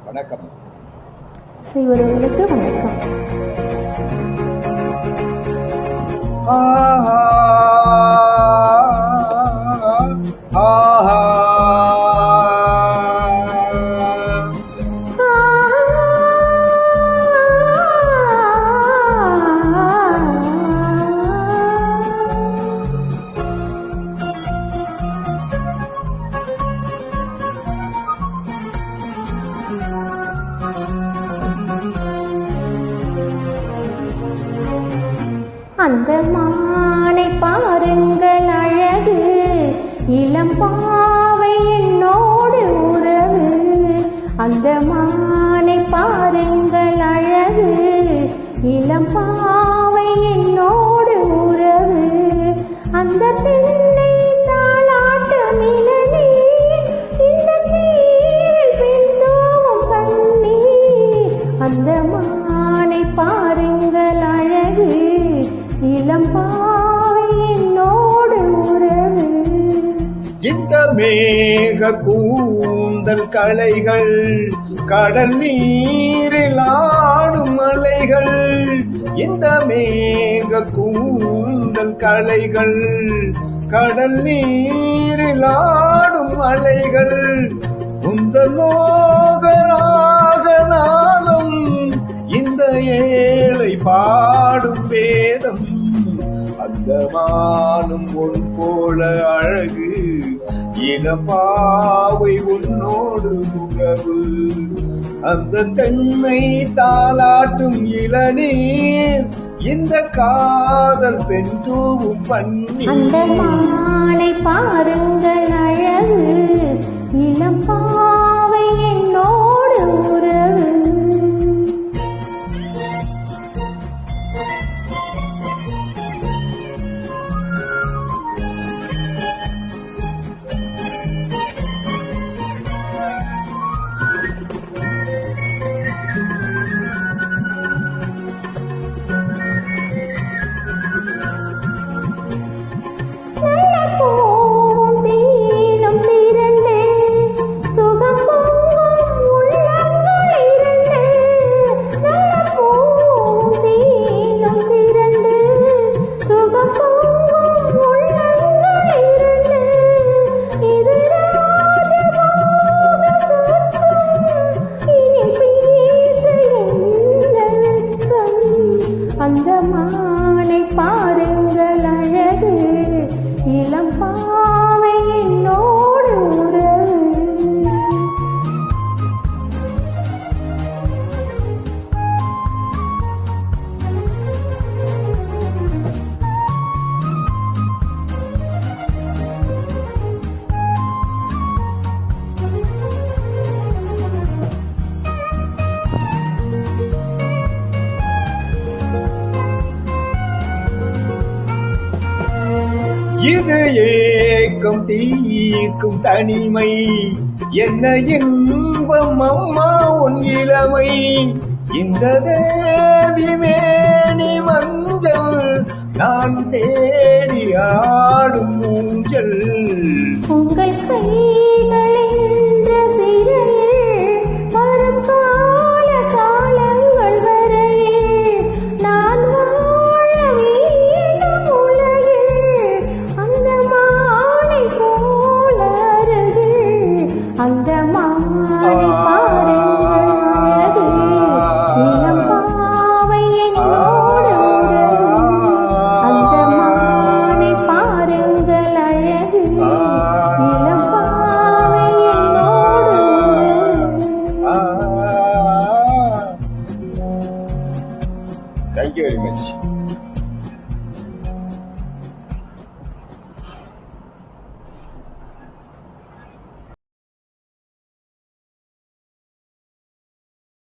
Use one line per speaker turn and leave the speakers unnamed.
வணக்கம்.
செய்வர்களுக்கு வணக்கம். அந்த மானை பாருங்கள் அழகு, இளம் பாவை என்னோடு உறவு. அந்த மானை பாருங்கள் அழகு, இளம் பாவை என்னோடு உறவு. அந்த பெண்ணை தாளாட்டும் இளநீர், இந்த நீரில் பின்னோவும் கண்ணீர். அந்த மானை பாருங்கள் அழகு, இளம் பாவை என்னோடு உறவு.
இந்த மேக கூந்தல் களைகள், கடல் நீரில் ஆடும் அலைகள். இந்த மேக கூந்தல் களைகள், கடல் நீரில் ஆடும் அலைகள். உந்தன் மோகராக நாளும் இந்த ஏழை பாடும் வேதம். அந்த மானும் உன் போல அழகு, இளப்பாவை உன்னோடு உறவு. அந்த தென்னை தாளாட்டும் இளநீர், இந்த காதல் பெண் தூவும் பன்னீர்.
அந்த மானை பாருங்கள் அழகு, இளம் பாவை என்னோடு உறவு. அந்த மானை பாருங்கள் அழகு, இளம் பாவை என்னோடு உறவு.
இது ஏக்கம் தீர்க்கும் தனிமை, என்ன இன்பம் அம்மா உன் இளமை. இந்த தேவி மேனி மஞ்சள், நான் தேடி ஆடும் ஊஞ்சல்.
உங்கள் கைகள் என்ற சிறையில் வரும் கால காலங்கள் வரையில் நான் வாழ வேண்டும் உலகில். அந்த மானை போல அருகு, அந்த மானை பாருங்கள் அழகு, இளம் பாவை என்னோடு உறவு. அந்த மானை பாருங்கள் அழகு, இளம் பாவை என்னோடு உறவு.
Thank you very much.